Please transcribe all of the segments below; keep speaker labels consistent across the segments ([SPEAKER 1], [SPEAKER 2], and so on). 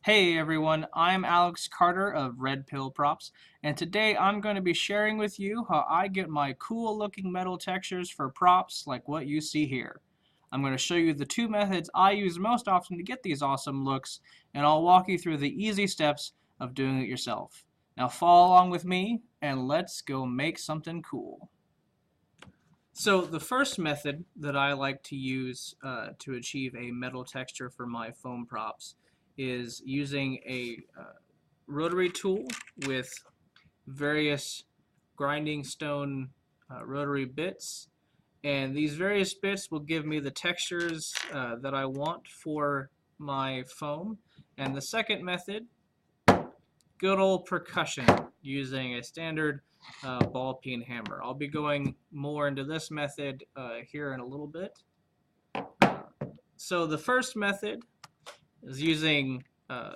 [SPEAKER 1] Hey everyone, I'm Alex Carter of Red Pill Props, and today I'm going to be sharing with you how I get my cool looking metal textures for props like what you see here. I'm going to show you the two methods I use most often to get these awesome looks, and I'll walk you through the easy steps of doing it yourself. Now follow along with me, and let's go make something cool. So the first method that I like to use to achieve a metal texture for my foam props is using a rotary tool with various grinding stone rotary bits. And these various bits will give me the textures that I want for my foam. And the second method, good old percussion using a standard ball peen hammer. I'll be going more into this method here in a little bit. So the first method is using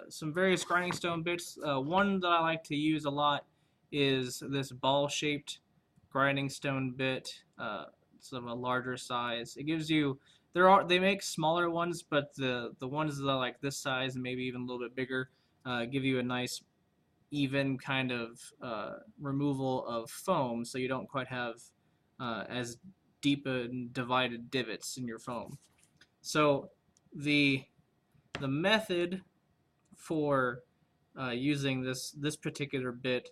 [SPEAKER 1] some various grinding stone bits. One that I like to use a lot is this ball-shaped grinding stone bit. It's of a larger size. It gives you they make smaller ones, but the ones that are like this size and maybe even a little bit bigger give you a nice even kind of removal of foam, so you don't quite have as deep and divided divots in your foam. So the method for using this particular bit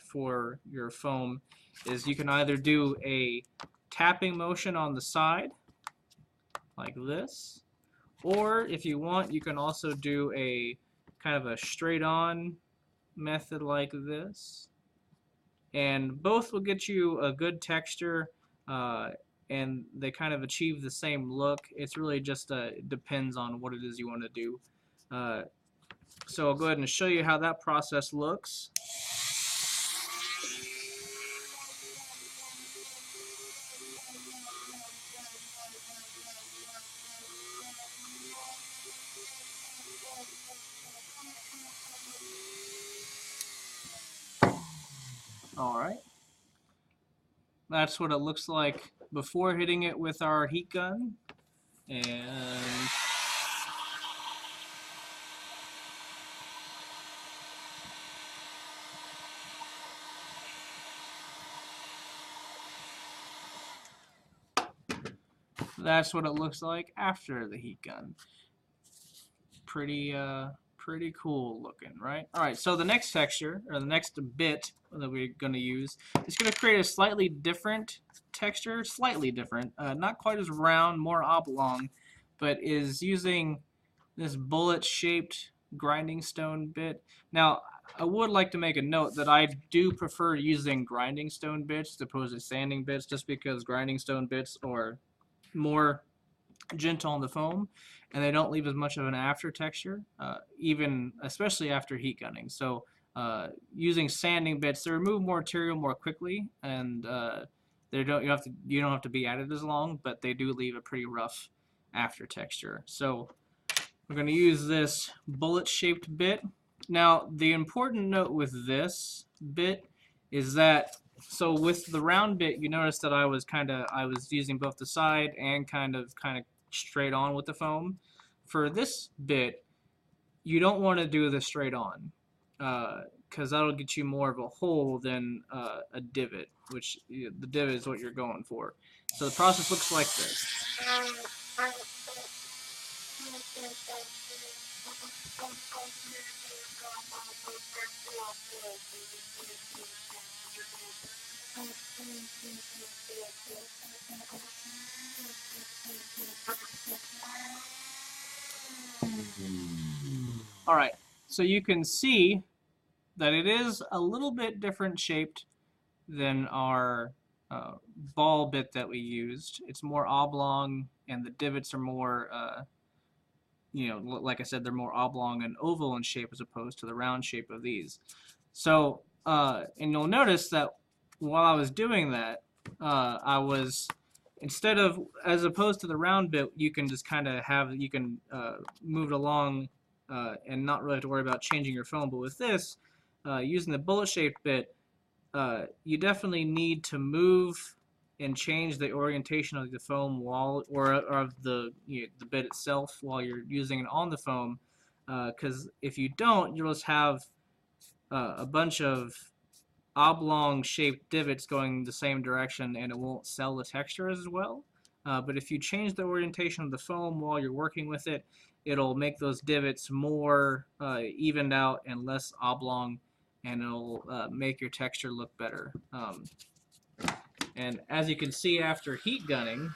[SPEAKER 1] for your foam is you can either do a tapping motion on the side like this, or if you want you can also do a kind of a straight on method like this, and both will get you a good texture and they kind of achieve the same look. It's really just depends on what it is you want to do. So I'll go ahead and show you how that process looks. Alright, that's what it looks like before hitting it with our heat gun. And that's what it looks like after the heat gun. Pretty cool looking, right? All right, so the next texture, or the next bit that we're going to use, is going to create a slightly different texture, not quite as round, more oblong, but is using this bullet-shaped grinding stone bit. Now, I would like to make a note that I do prefer using grinding stone bits as opposed to sanding bits, just because grinding stone bits are more gentle on the foam, and they don't leave as much of an after texture, even especially after heat gunning. So using sanding bits, they remove more material more quickly, and you don't have to be at it as long, but they do leave a pretty rough after texture. So we're going to use this bullet-shaped bit. Now, the important note with this bit is that, so with the round bit, you notice that I was using both the side and kind of straight on with the foam. For this bit, you don't want to do the straight on, because that'll get you more of a hole than a divot, which the divot is what you're going for. So the process looks like this. All right, so you can see that it is a little bit different shaped than our ball bit that we used. It's more oblong, and the divots are more, like I said, they're more oblong and oval in shape as opposed to the round shape of these. So, and you'll notice that while I was doing that, I was, instead of, as opposed to the round bit, you can just kind of move it along and not really have to worry about changing your foam. But with this, using the bullet-shaped bit, you definitely need to move and change the orientation of the foam or of the bit itself while you're using it on the foam, because if you don't, you'll just have a bunch of oblong shaped divots going the same direction, and it won't sell the texture as well. But if you change the orientation of the foam while you're working with it, it'll make those divots more evened out and less oblong, and it'll make your texture look better. And as you can see after heat gunning,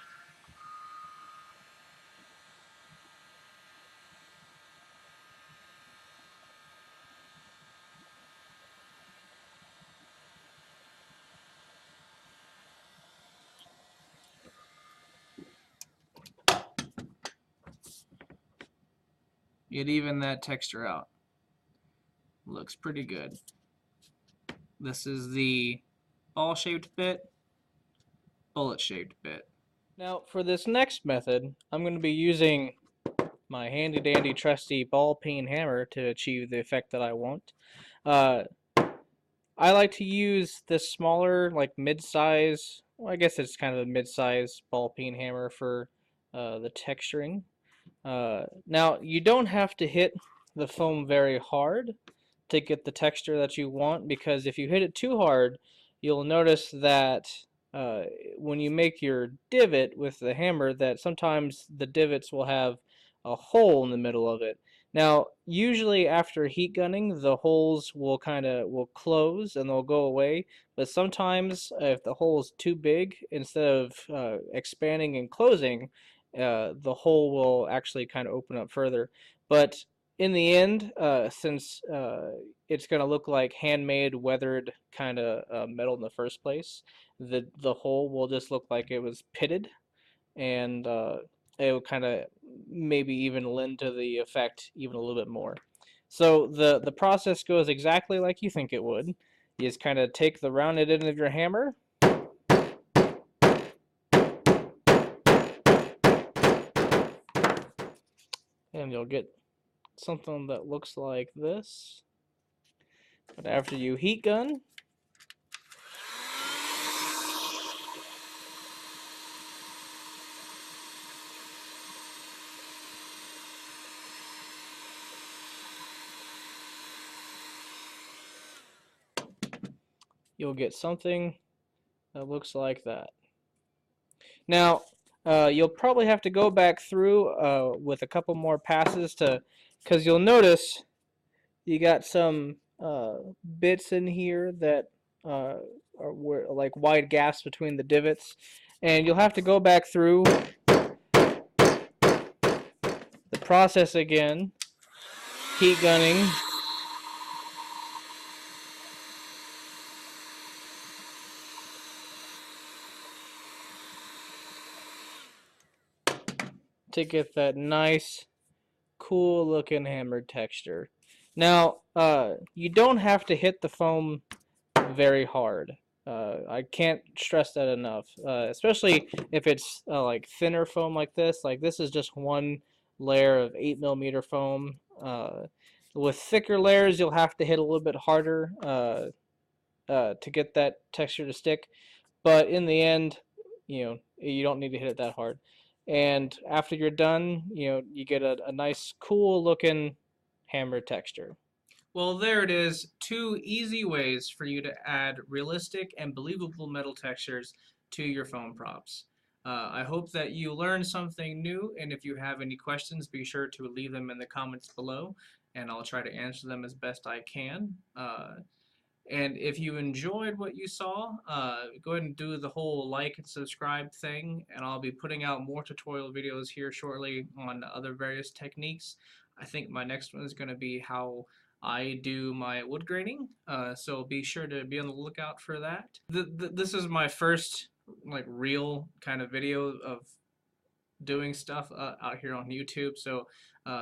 [SPEAKER 1] it evened that texture out. Looks pretty good. This is the ball-shaped bit, bullet-shaped bit. Now for this next method, I'm going to be using my handy dandy trusty ball peen hammer to achieve the effect that I want. I like to use this smaller, like mid-size, well, I guess it's kind of a mid-size ball peen hammer for the texturing. Now you don't have to hit the foam very hard to get the texture that you want, because if you hit it too hard, you'll notice that when you make your divot with the hammer, that sometimes the divots will have a hole in the middle of it. Now, usually after heat gunning, the holes will close and they'll go away. But sometimes, if the hole is too big, instead of expanding and closing, the hole will actually kind of open up further. But in the end, since it's going to look like handmade, weathered kind of metal in the first place, the hole will just look like it was pitted, and it will kind of maybe even lend to the effect even a little bit more. So the process goes exactly like you think it would. You just kind of take the rounded end of your hammer, and you'll get something that looks like this. But after you heat gun, you'll get something that looks like that. Now, you'll probably have to go back through with a couple more passes because you'll notice you got some bits in here that were like wide gaps between the divots, and you'll have to go back through the process again, heat gunning, to get that nice, cool looking hammered texture. Now, you don't have to hit the foam very hard. I can't stress that enough, especially if it's like thinner foam like this. Like this is just one layer of 8mm foam. With thicker layers, you'll have to hit a little bit harder to get that texture to stick. But in the end, you don't need to hit it that hard. And after you're done, you get a nice, cool looking hammer texture. Well, there it is. 2 easy ways for you to add realistic and believable metal textures to your foam props. I hope that you learned something new, and if you have any questions, be sure to leave them in the comments below, and I'll try to answer them as best I can. And if you enjoyed what you saw, go ahead and do the whole like and subscribe thing, and I'll be putting out more tutorial videos here shortly on other various techniques. I think my next one is going to be how I do my wood graining, so be sure to be on the lookout for that. This is my first like real kind of video of doing stuff out here on YouTube, so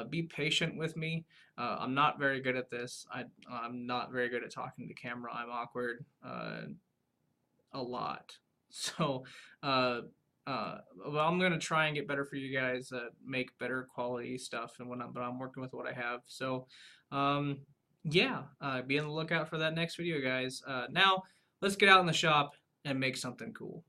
[SPEAKER 1] be patient with me. I'm not very good at this. I'm not very good at talking to camera. I'm awkward a lot. So well, I'm gonna try and get better for you guys, make better quality stuff, and but I'm working with what I have. So yeah, be on the lookout for that next video, guys. Now let's get out in the shop and make something cool.